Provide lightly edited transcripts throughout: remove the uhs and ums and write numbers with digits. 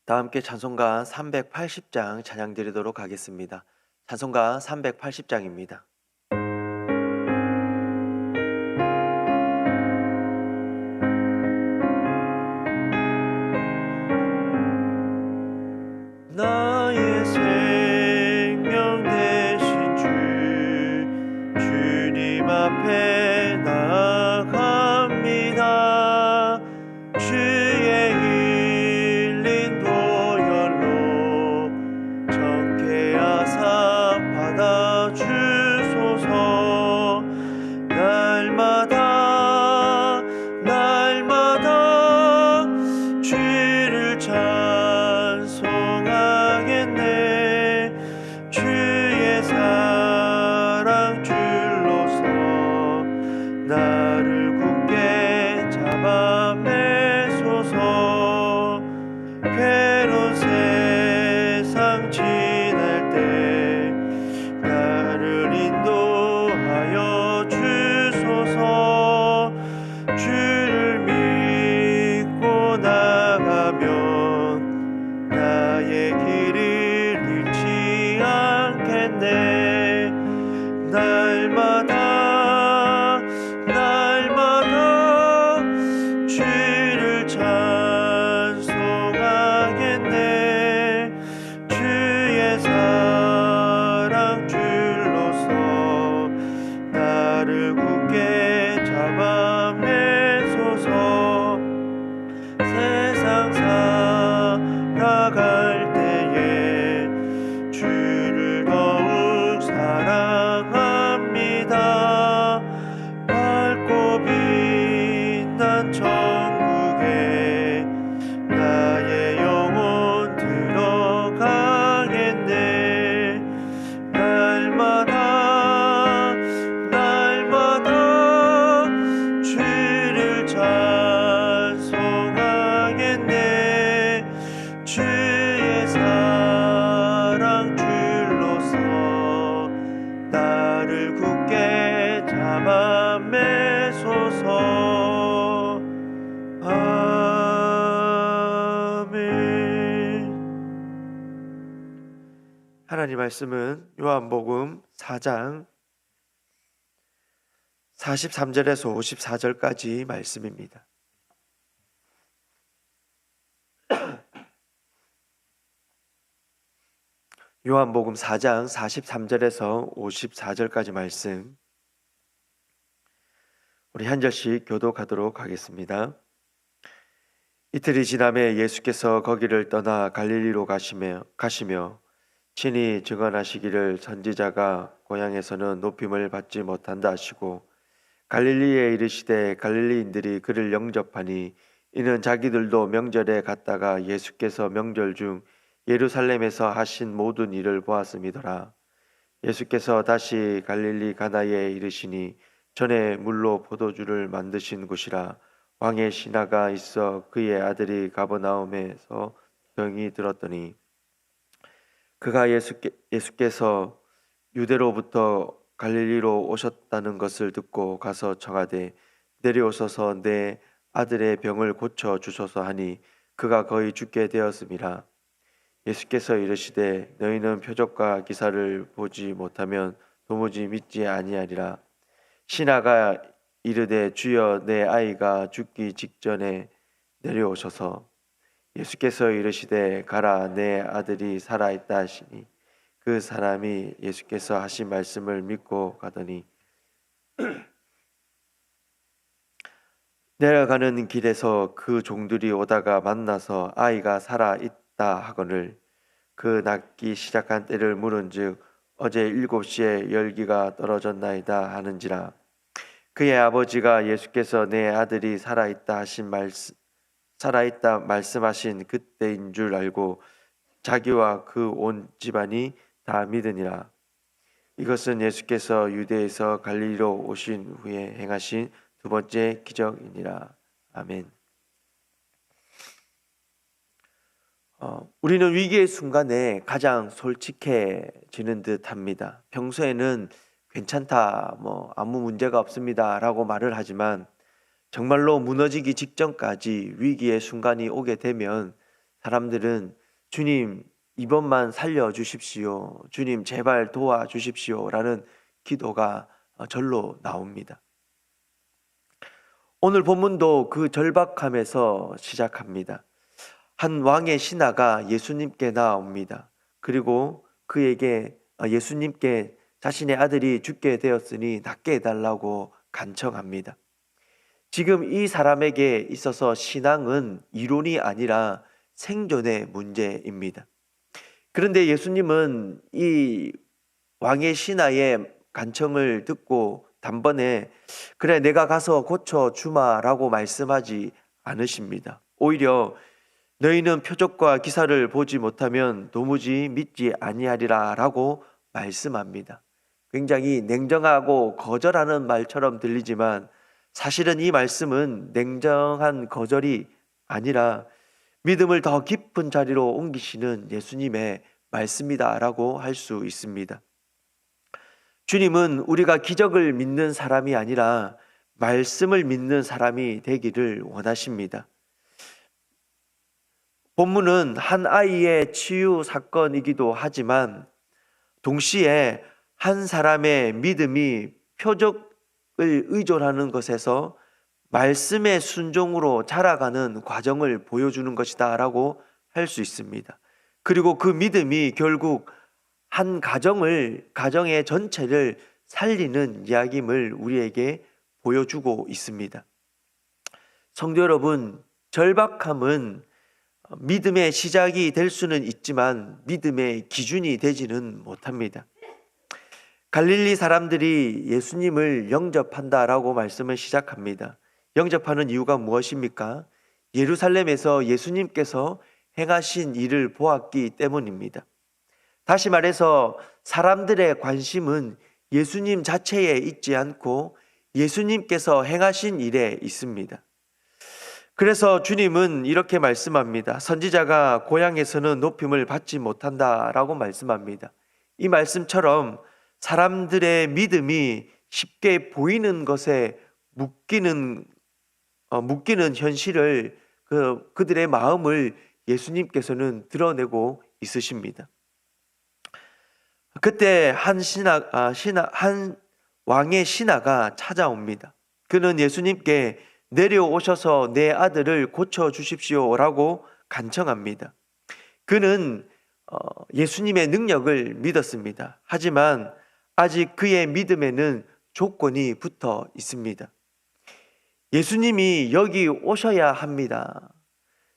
다 함께 찬송가 380장 찬양 드리도록 하겠습니다. 찬송가 380장입니다. 나의 생명 되신 주님 앞에 나아갑니다. 주의 흘린 보혈로 정케하사 받아주소서. 날마다 주를 찬송하겠네. 주의 사랑 줄로서 나를 굳게 잡아 매소서. 괴로운 세상 지날 때 나를 인도하여 주소서. 주를 믿고 나가면 나의 길을 잃지 않겠네. 날마다 주를 찬송하겠네. 주의 사랑 줄로서 나를 굳게 잡아 매소서. 세상 살아갈 때에 주를 더욱 사랑합니다. 밝고 빛난 천국에 나의 영혼 들어가겠네. 날마다 주를 찬송하겠네. 주의 사랑 줄로서 나를 굳게 잡아 매소서. 아멘. 하나님 말씀은 요한복음 4장 43절에서 54절까지 말씀입니다. 요한복음 4장 43절에서 54절까지 말씀, 우리 한 절씩 교독하도록 하겠습니다. 이틀이 지남에 예수께서 거기를 떠나 갈릴리로 가시며 친히 증언하시기를 선지자가 고향에서는 높임을 받지 못한다 하시고, 갈릴리에 이르시되 갈릴리인들이 그를 영접하니 이는 자기들도 명절에 갔다가 예수께서 명절 중 예루살렘에서 하신 모든 일을 보았음이더라. 예수께서 다시 갈릴리 가나에 이르시니 전에 물로 포도주를 만드신 곳이라. 왕의 신하가 있어 그의 아들이 가버나움에서 병이 들었더니 그가 예수께서 유대로부터 갈릴리로 오셨다는 것을 듣고 가서 청하되 내려오소서 내 아들의 병을 고쳐 주소서 하니 그가 거의 죽게 되었음이라. 예수께서 이르시되 너희는 표적과 기사를 보지 못하면 도무지 믿지 아니하리라. 신하가 이르되 주여 내 아이가 죽기 직전에 내려오셔서. 예수께서 이르시되 가라 내 아들이 살아있다 하시니 그 사람이 예수께서 하신 말씀을 믿고 가더니 내려가는 길에서 그 종들이 오다가 만나서 아이가 살아있다 하거늘 그 낫기 시작한 때를 물은즉 어제 7시에 열기가 떨어졌나이다 하는지라. 그의 아버지가 예수께서 내 아들이 살아있다 말씀하신 그때인 줄 알고 자기와 그 온 집안이 다 믿으니라. 이것은 예수께서 유대에서 갈릴리로 오신 후에 행하신 두 번째 기적이니라. 아멘. 우리는 위기의 순간에 가장 솔직해지는 듯합니다. 평소에는 괜찮다, 아무 문제가 없습니다 라고 말을 하지만 정말로 무너지기 직전까지 위기의 순간이 오게 되면 사람들은 주님 이번만 살려주십시오. 주님 제발 도와주십시오. 라는 기도가 절로 나옵니다. 오늘 본문도 그 절박함에서 시작합니다. 한 왕의 신하가 예수님께 나옵니다. 그리고 그에게 예수님께 자신의 아들이 죽게 되었으니 낫게 해달라고 간청합니다. 지금 이 사람에게 있어서 신앙은 이론이 아니라 생존의 문제입니다. 그런데 예수님은 이 왕의 신하의 간청을 듣고 단번에 그래 내가 가서 고쳐주마라고 말씀하지 않으십니다. 오히려 너희는 표적과 기사를 보지 못하면 도무지 믿지 아니하리라 라고 말씀합니다. 굉장히 냉정하고 거절하는 말처럼 들리지만 사실은 이 말씀은 냉정한 거절이 아니라 믿음을 더 깊은 자리로 옮기시는 예수님의 말씀이다라고 할 수 있습니다. 주님은 우리가 기적을 믿는 사람이 아니라 말씀을 믿는 사람이 되기를 원하십니다. 본문은 한 아이의 치유 사건이기도 하지만 동시에 한 사람의 믿음이 표적을 의존하는 것에서 말씀의 순종으로 자라가는 과정을 보여주는 것이다 라고 할 수 있습니다. 그리고 그 믿음이 결국 한 가정의 전체를 살리는 이야기임을 우리에게 보여주고 있습니다. 성도 여러분, 절박함은 믿음의 시작이 될 수는 있지만 믿음의 기준이 되지는 못합니다. 갈릴리 사람들이 예수님을 영접한다라고 말씀을 시작합니다. 영접하는 이유가 무엇입니까? 예루살렘에서 예수님께서 행하신 일을 보았기 때문입니다. 다시 말해서 사람들의 관심은 예수님 자체에 있지 않고 예수님께서 행하신 일에 있습니다. 그래서 주님은 이렇게 말씀합니다. 선지자가 고향에서는 높임을 받지 못한다라고 말씀합니다. 이 말씀처럼 사람들의 믿음이 쉽게 보이는 것에 묶이는 현실을 그들의 마음을 예수님께서는 드러내고 있으십니다. 그때 한 왕의 신하가 찾아옵니다. 그는 예수님께 내려오셔서 내 아들을 고쳐주십시오라고 간청합니다. 그는 예수님의 능력을 믿었습니다. 하지만 아직 그의 믿음에는 조건이 붙어 있습니다. 예수님이 여기 오셔야 합니다.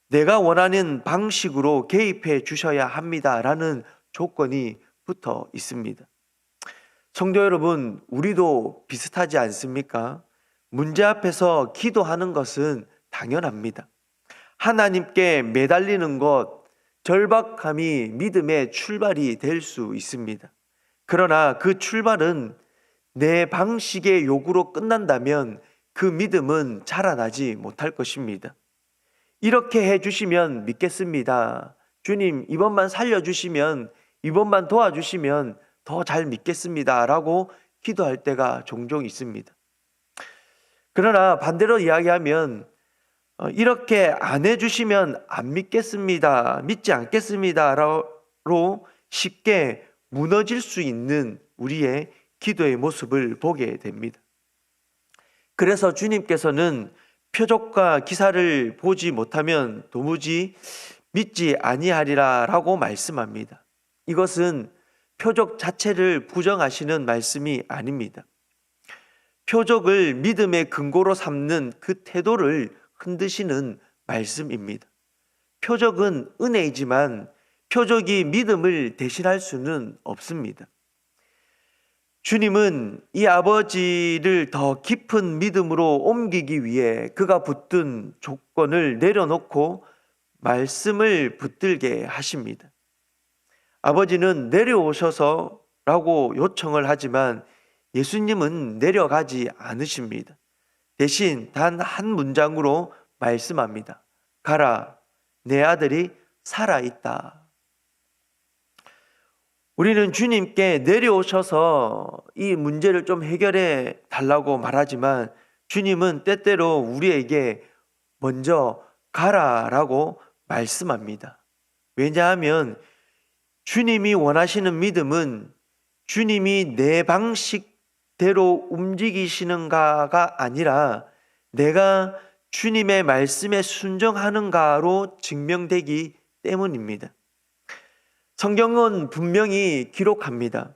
내가 원하는 방식으로 개입해 주셔야 합니다. 라는 조건이 붙어 있습니다. 성도 여러분, 우리도 비슷하지 않습니까? 문제 앞에서 기도하는 것은 당연합니다. 하나님께 매달리는 것, 절박함이 믿음의 출발이 될 수 있습니다. 그러나 그 출발은 내 방식의 요구로 끝난다면 그 믿음은 자라나지 못할 것입니다. 이렇게 해주시면 믿겠습니다. 주님, 이번만 살려주시면, 이번만 도와주시면 더 잘 믿겠습니다. 라고 기도할 때가 종종 있습니다. 그러나 반대로 이야기하면 이렇게 안 해주시면 안 믿겠습니다. 믿지 않겠습니다. 로 쉽게 무너질 수 있는 우리의 기도의 모습을 보게 됩니다. 그래서 주님께서는 표적과 기사를 보지 못하면 도무지 믿지 아니하리라 라고 말씀합니다. 이것은 표적 자체를 부정하시는 말씀이 아닙니다. 표적을 믿음의 근거로 삼는 그 태도를 흔드시는 말씀입니다. 표적은 은혜이지만 표적이 믿음을 대신할 수는 없습니다. 주님은 이 아버지를 더 깊은 믿음으로 옮기기 위해 그가 붙든 조건을 내려놓고 말씀을 붙들게 하십니다. 아버지는 내려오셔서라고 요청을 하지만 예수님은 내려가지 않으십니다. 대신 단 한 문장으로 말씀합니다. 가라, 내 아들이 살아있다. 우리는 주님께 내려오셔서 이 문제를 좀 해결해 달라고 말하지만 주님은 때때로 우리에게 먼저 가라라고 말씀합니다. 왜냐하면 주님이 원하시는 믿음은 주님이 내 방식대로 움직이시는가가 아니라 내가 주님의 말씀에 순종하는가로 증명되기 때문입니다. 성경은 분명히 기록합니다.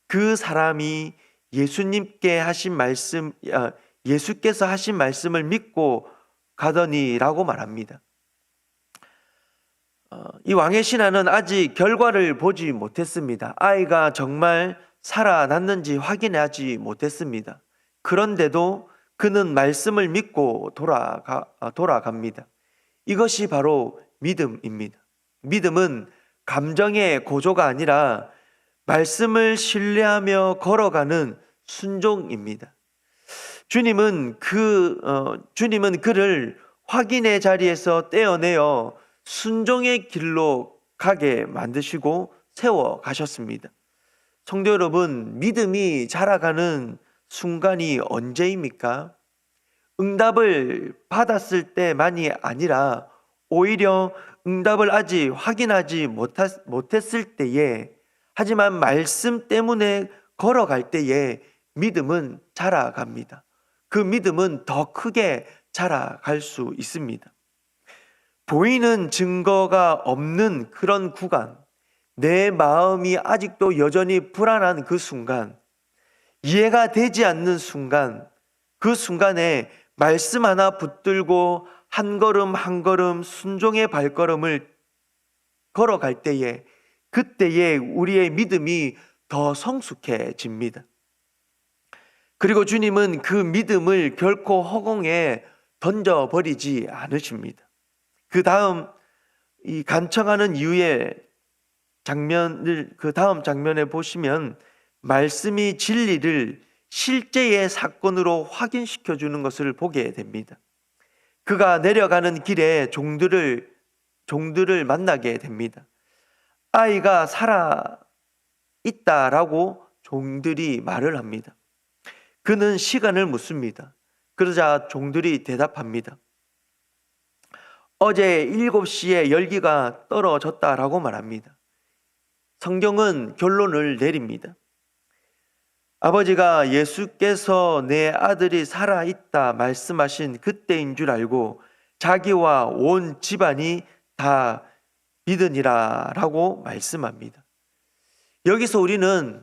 그 사람이 예수님께 하신 말씀, 예수께서 하신 말씀을 믿고 가더니라고 말합니다. 이 왕의 신하는 아직 결과를 보지 못했습니다. 아이가 정말 살아났는지 확인하지 못했습니다. 그런데도 그는 말씀을 믿고 돌아갑니다. 이것이 바로 믿음입니다. 믿음은 감정의 고조가 아니라 말씀을 신뢰하며 걸어가는 순종입니다. 주님은 그를 확인의 자리에서 떼어내어 순종의 길로 가게 만드시고 세워 가셨습니다. 성도 여러분, 믿음이 자라가는 순간이 언제입니까? 응답을 받았을 때만이 아니라 오히려 응답을 아직 확인하지 못했을 때에, 하지만 말씀 때문에 걸어갈 때에 믿음은 자라갑니다. 그 믿음은 더 크게 자라갈 수 있습니다. 보이는 증거가 없는 그런 구간, 내 마음이 아직도 여전히 불안한 그 순간, 이해가 되지 않는 순간, 그 순간에 말씀 하나 붙들고 한 걸음 한 걸음 순종의 발걸음을 걸어갈 때에, 그때에 우리의 믿음이 더 성숙해집니다. 그리고 주님은 그 믿음을 결코 허공에 던져버리지 않으십니다. 그 다음 이 간청하는 이유의 장면을 그 다음 장면에 보시면 말씀이 진리를 실제의 사건으로 확인시켜 주는 것을 보게 됩니다. 그가 내려가는 길에 종들을 만나게 됩니다. 아이가 살아 있다라고 종들이 말을 합니다. 그는 시간을 묻습니다. 그러자 종들이 대답합니다. 어제 7시에 열기가 떨어졌다라고 말합니다. 성경은 결론을 내립니다. 아버지가 예수께서 내 아들이 살아있다 말씀하신 그때인 줄 알고 자기와 온 집안이 다 믿으니라 라고 말씀합니다. 여기서 우리는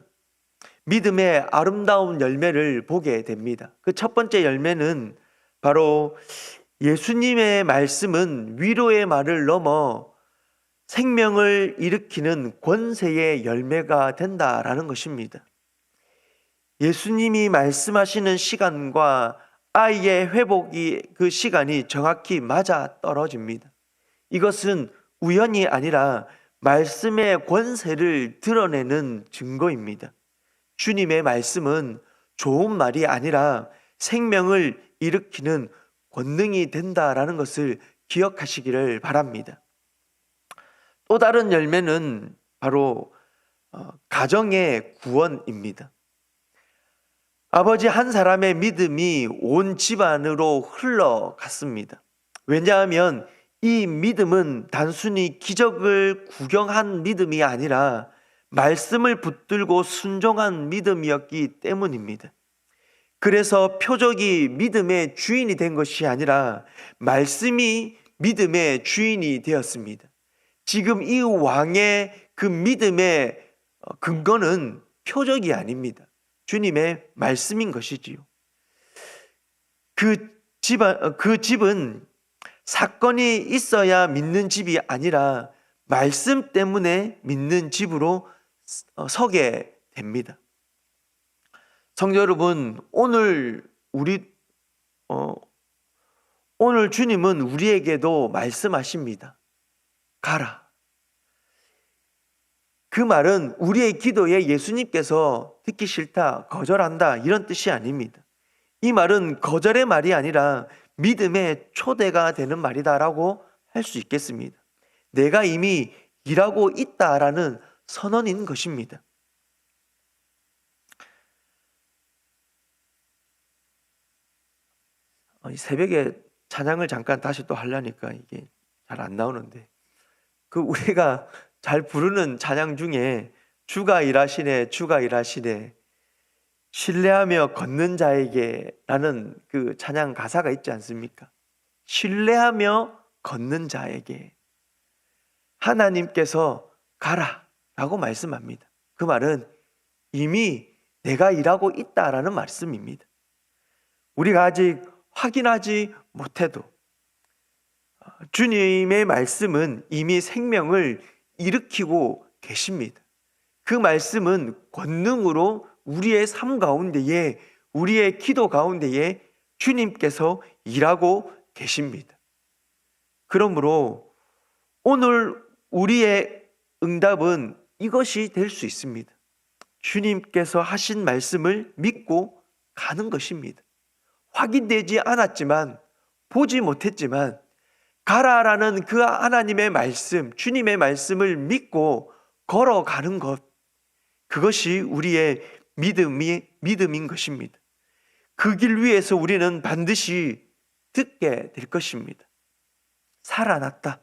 믿음의 아름다운 열매를 보게 됩니다. 그 첫 번째 열매는 바로 예수님의 말씀은 위로의 말을 넘어 생명을 일으키는 권세의 열매가 된다라는 것입니다. 예수님이 말씀하시는 시간과 아이의 회복이 그 시간이 정확히 맞아 떨어집니다. 이것은 우연이 아니라 말씀의 권세를 드러내는 증거입니다. 주님의 말씀은 좋은 말이 아니라 생명을 일으키는 권능이 된다라는 것을 기억하시기를 바랍니다. 또 다른 열매는 바로 가정의 구원입니다. 아버지 한 사람의 믿음이 온 집안으로 흘러갔습니다. 왜냐하면 이 믿음은 단순히 기적을 구경한 믿음이 아니라 말씀을 붙들고 순종한 믿음이었기 때문입니다. 그래서 표적이 믿음의 주인이 된 것이 아니라 말씀이 믿음의 주인이 되었습니다. 지금 이 왕의 그 믿음의 근거는 표적이 아닙니다. 주님의 말씀인 것이지요. 그 집은 사건이 있어야 믿는 집이 아니라 말씀 때문에 믿는 집으로 서게 됩니다. 성도 여러분, 오늘 주님은 우리에게도 말씀하십니다. 가라. 그 말은 우리의 기도에 예수님께서 듣기 싫다, 거절한다 이런 뜻이 아닙니다. 이 말은 거절의 말이 아니라 믿음의 초대가 되는 말이다라고 할 수 있겠습니다. 내가 이미 일하고 있다라는 선언인 것입니다. 새벽에 찬양을 잠깐 다시 또 하려니까 이게 잘 안 나오는데 그 우리가 잘 부르는 찬양 중에 주가 일하시네 주가 일하시네 신뢰하며 걷는 자에게 라는 그 찬양 가사가 있지 않습니까? 신뢰하며 걷는 자에게 하나님께서 가라 라고 말씀합니다. 그 말은 이미 내가 일하고 있다라는 말씀입니다. 우리가 아직 확인하지 못해도 주님의 말씀은 이미 생명을 일으키고 계십니다. 그 말씀은 권능으로 우리의 삶 가운데에 우리의 기도 가운데에 주님께서 일하고 계십니다. 그러므로 오늘 우리의 응답은 이것이 될 수 있습니다. 주님께서 하신 말씀을 믿고 가는 것입니다. 확인되지 않았지만 보지 못했지만 가라라는 그 하나님의 말씀, 주님의 말씀을 믿고 걸어가는 것, 그것이 우리의 믿음인 것입니다. 그 길 위에서 우리는 반드시 듣게 될 것입니다. 살아났다.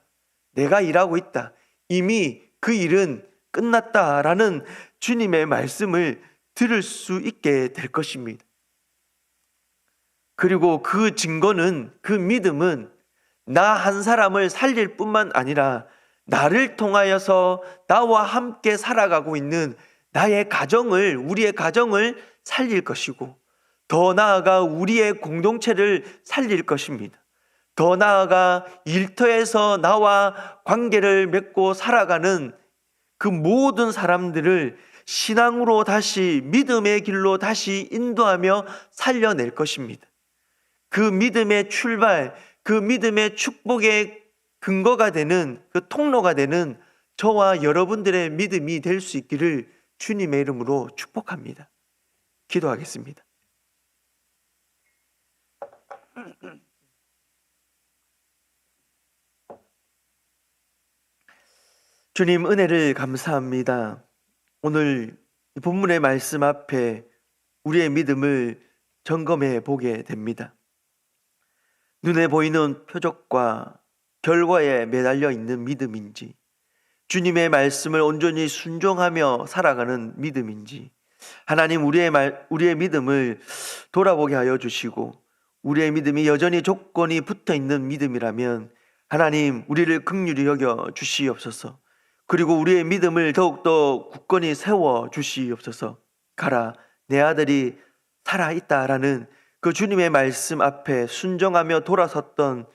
내가 일하고 있다. 이미 그 일은 끝났다라는 주님의 말씀을 들을 수 있게 될 것입니다. 그리고 그 증거는, 그 믿음은 나 한 사람을 살릴 뿐만 아니라 나를 통하여서 나와 함께 살아가고 있는 나의 가정을, 우리의 가정을 살릴 것이고 더 나아가 우리의 공동체를 살릴 것입니다. 더 나아가 일터에서 나와 관계를 맺고 살아가는 그 모든 사람들을 신앙으로 다시 믿음의 길로 다시 인도하며 살려낼 것입니다. 그 믿음의 출발, 그 믿음의 축복의 근거가 되는 그 통로가 되는 저와 여러분들의 믿음이 될 수 있기를 주님의 이름으로 축복합니다. 기도하겠습니다. 주님 은혜를 감사합니다. 오늘 본문의 말씀 앞에 우리의 믿음을 점검해 보게 됩니다. 눈에 보이는 표적과 결과에 매달려 있는 믿음인지, 주님의 말씀을 온전히 순종하며 살아가는 믿음인지, 하나님 우리의 믿음을 돌아보게 하여 주시고 우리의 믿음이 여전히 조건이 붙어 있는 믿음이라면 하나님 우리를 긍휼히 여겨 주시옵소서. 그리고 우리의 믿음을 더욱더 굳건히 세워 주시옵소서. 가라 내 아들이 살아있다라는 그 주님의 말씀 앞에 순종하며 돌아섰던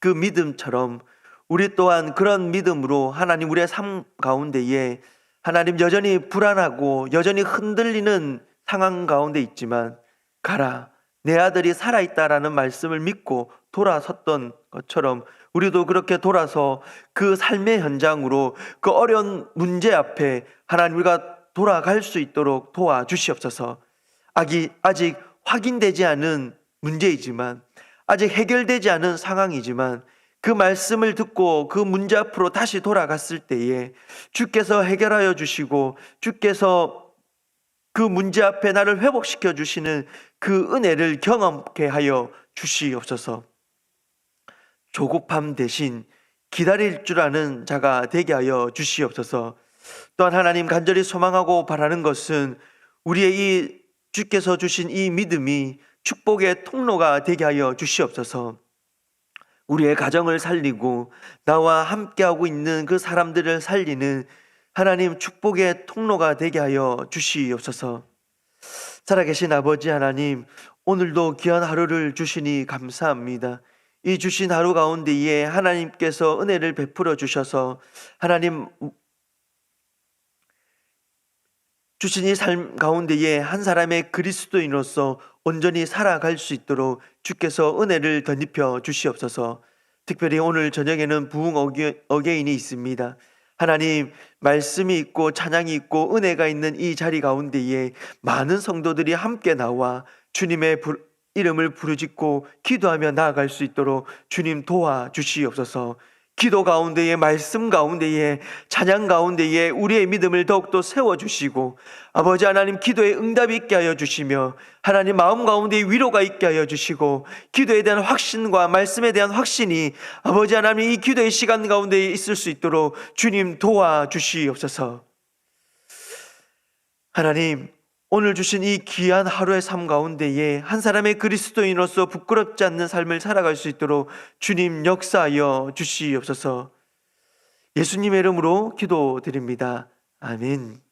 그 믿음처럼 우리 또한 그런 믿음으로 하나님 우리의 삶 가운데에 하나님 여전히 불안하고 여전히 흔들리는 상황 가운데 있지만 가라 내 아들이 살아있다라는 말씀을 믿고 돌아섰던 것처럼 우리도 그렇게 돌아서 그 삶의 현장으로 그 어려운 문제 앞에 하나님 우리가 돌아갈 수 있도록 도와주시옵소서. 아직 확인되지 않은 문제이지만 아직 해결되지 않은 상황이지만 그 말씀을 듣고 그 문제 앞으로 다시 돌아갔을 때에 주께서 해결하여 주시고 주께서 그 문제 앞에 나를 회복시켜 주시는 그 은혜를 경험케 하여 주시옵소서. 조급함 대신 기다릴 줄 아는 자가 되게 하여 주시옵소서. 또한 하나님 간절히 소망하고 바라는 것은 우리의 이 주께서 주신 이 믿음이 축복의 통로가 되게 하여 주시옵소서. 우리의 가정을 살리고 나와 함께하고 있는 그 사람들을 살리는 하나님 축복의 통로가 되게 하여 주시옵소서. 살아계신 아버지 하나님, 오늘도 귀한 하루를 주시니 감사합니다. 이 주신 하루 가운데에 하나님께서 은혜를 베풀어 주셔서 하나님 주신 이 삶 가운데에 한 사람의 그리스도인으로서 온전히 살아갈 수 있도록 주께서 은혜를 덧입혀 주시옵소서. 특별히 오늘 저녁에는 부흥 어게인이 있습니다. 하나님 말씀이 있고 찬양이 있고 은혜가 있는 이 자리 가운데에 많은 성도들이 함께 나와 주님의 이름을 부르짖고 기도하며 나아갈 수 있도록 주님 도와주시옵소서. 기도 가운데에, 말씀 가운데에, 찬양 가운데에 우리의 믿음을 더욱더 세워주시고, 아버지 하나님 기도에 응답이 있게 하여 주시며, 하나님 마음 가운데 위로가 있게 하여 주시고, 기도에 대한 확신과 말씀에 대한 확신이 아버지 하나님 이 기도의 시간 가운데 있을 수 있도록 주님 도와주시옵소서. 하나님, 오늘 주신 이 귀한 하루의 삶 가운데에 한 사람의 그리스도인으로서 부끄럽지 않는 삶을 살아갈 수 있도록 주님 역사하여 주시옵소서. 예수님의 이름으로 기도드립니다. 아멘.